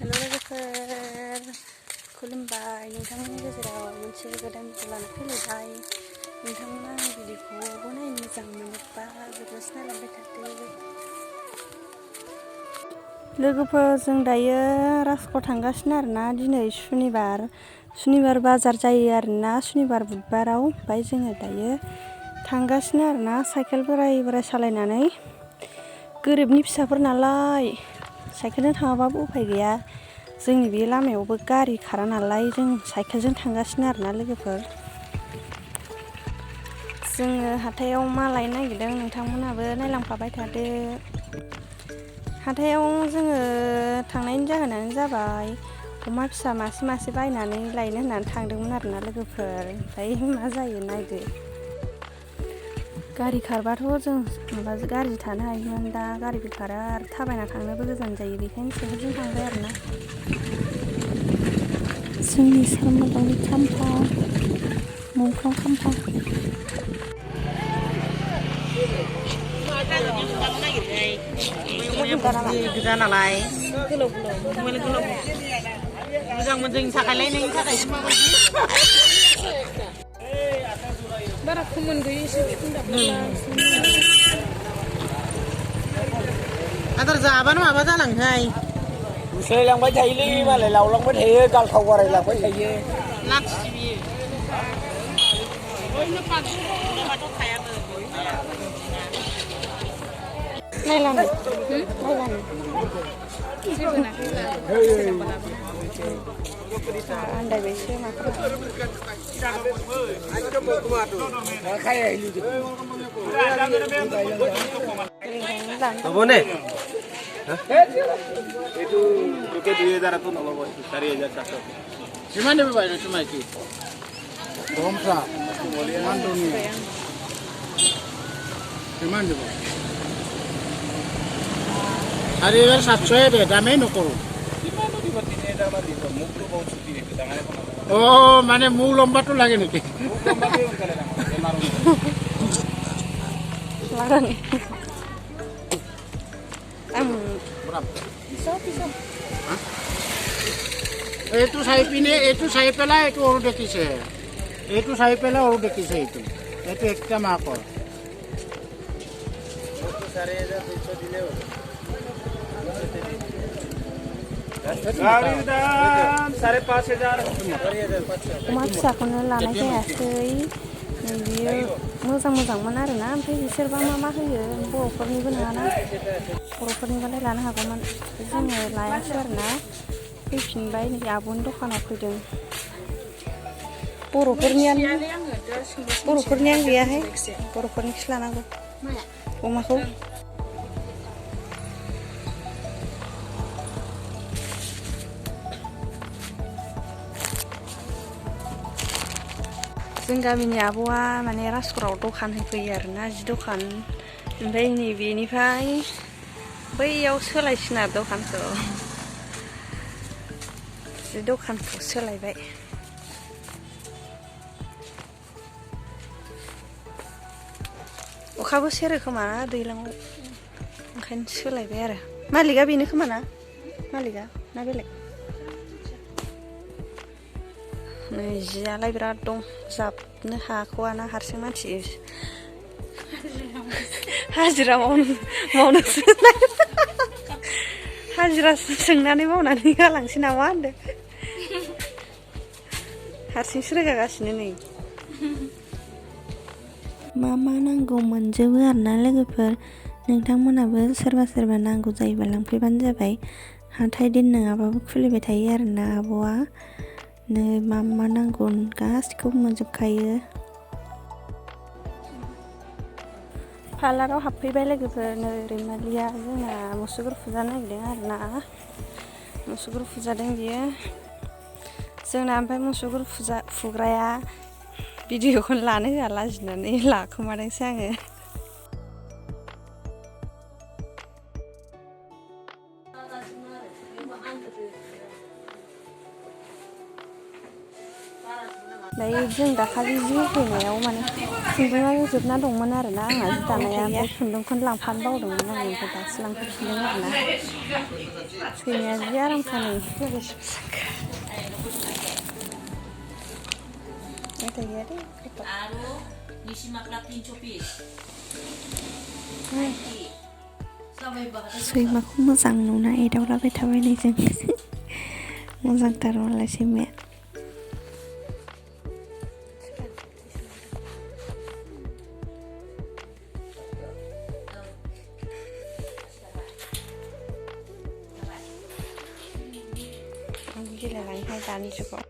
हेल' लोगोफोर खुलुमबाय नोंथांमोननि गेजेराव मोनसे गोदान भिडिअ लाना फैलायबाय। नोंथांमोना आंनि भिडिअखौ नायनो मोजां मोनोबा भिडिअस नायलांबाय थादो। लोगोफोर जों दायो रासखौ थांगासिनो आरोना। दिनै सुनिबार बाजार जायो आरोना, सुनिबार बुधबाराव। ओमफ्राय जोङो दायो थांगासिनो आरोना साइकेल बोराय सालायनानै। गोरिबनि फिसाफोर नालाय साइकेलजों थाङाबाबो उफाय गैया। जोंनि बे लामायावबो गारि खारा नालाय जों साइकेलजों थांगासिनो आरोना लोगोफोर। जोङो हाथायाव मा लायनो नागिरदों नोंथांमोनाबो नायलांफाबाय थादो। हाथायाव जोङो थांनायनि जाहोनानो जाबाय अमा फिसा मासे बायनानै लायनो होननानै थांदोंमोन आरोना लोगोफोर। ओमफ्राय मा जायो नायदो। गारि खारबाथ' जों गारि थानो हायोमोन, दा गारिबो खारा आरो थाबायना थांनोबो गोजान जायो, बेखायनो साइकेलजों थांबाय आरोना। जोंनि सारमोदावनि खाम्फा मुंख्लं खाम्फा। गोजा नालाय गोलाव मोजांमोन जोंनि थाखाय लायनायनि थाखायसो माबायदि बारा खमन गैयै एसे आदार जाबानो माबा जालांहाय गुस्लायलांबाय थायोलै मालाय लावलांबाय थायो, गालथाव बारायलांबाय थायो। लाखियो नायलानो आन्दायबायसो माखौ Abone? Itu rupiah 2,000 tuh nama bos, 4,100. Gimana Bapak cuma itu? Romsa, Mandoni. Gimana Pak? Hari ini 700 deh, damai nukul. Gimana dibuatinnya sama itu? Muklu bau cuti itu tangannya pernah. Oh, mana mau lomba tuh lagi nih? Lomba dia kali nama, dia marung. larang. Berapa? Bisa. Hah? Itu saya pela itu orang dekise. Itu saya pela orang dekise itu. Itu ekta makor. Itu 4,200 দিলেও गाड़ी दाम 5,500 अमा फिसाखौनो लानाय जायासै। बियो मोजांमोन आरोना। ओमफ्राय बिसोरबा मा होयो, बर'फोरनिबो नङाना, बर'फोरनिबालाय लानो हागौमोन। जोङो लायासै आरोना, फैफिनबाय। नै आब'नि दखानाव फैदों। बर'फोरनियानो गैयाहाय, बर'फोरनिखौसो लानांगौ अमाखौ। जों गामिनि आब'आ माने राजकराव दखान होफैयो आरोना, जि दखान। ओमफ्राय नैबेनिफ्राय बैयाव सोलायसिन आरो दखानखौ, जि दखानखौ सोलायबाय। अखाबो सेरो खोमा ना दैज्लाङाव, ओंखायनो सोलायबाय आरो। मालिकआ बेनो खोमा ना, मालिकआ ना बेलेग? नै जियालाय बिराद दं, जाबनो हाख'वाना हारसिं मानसि। हाजिरा मावनोसो हाजिरा सोंनानै मावनानै गालांसै नामा होनदों। हारसिंसो रोगागासिनो नै। मा नांगौ मोनजोबो आरोना लोगोफोर। नोंथांमोनाबो सोरबा नांगौ जायोबा लांफैबानो जाबाय। हाथाय दिन नङाबाबो खुलिबाय थायो आरोना आब'आ। नै मा नांगौ गासिखौबो मोनजोबखायो। पार्लाराव हाबफैबाय लोगोफोर। नै रैमालिया जोंना मुसुगुर फुजानो नागिरदों आरोना, मुसुगुर फुजादों बियो जोंना। ओमफ्राय मुसुगुर फुग्राया भिडिअखौनो लानो होआ, लाजिनानै लाखोमादोंसो आङो। ओमफ्राय जों दाखालि जि होफैनायाव माने खुन्दुङा जोबना दंमोन आरोना आंहा जि दानाया ओमफ्राय खुन्दुंखौनो लांफानो बावदोंमोन आङो ओमफ्राय दासो लांफैफिनदों आरोना सैमाया जि आरामखा नै मेथाइ गैया दे सैमाखौ मोजां नुना एदावलाबाय थाबाय नै जों मोजांथार मालाय सैमाया गेलेलांहाय दानि जुगाव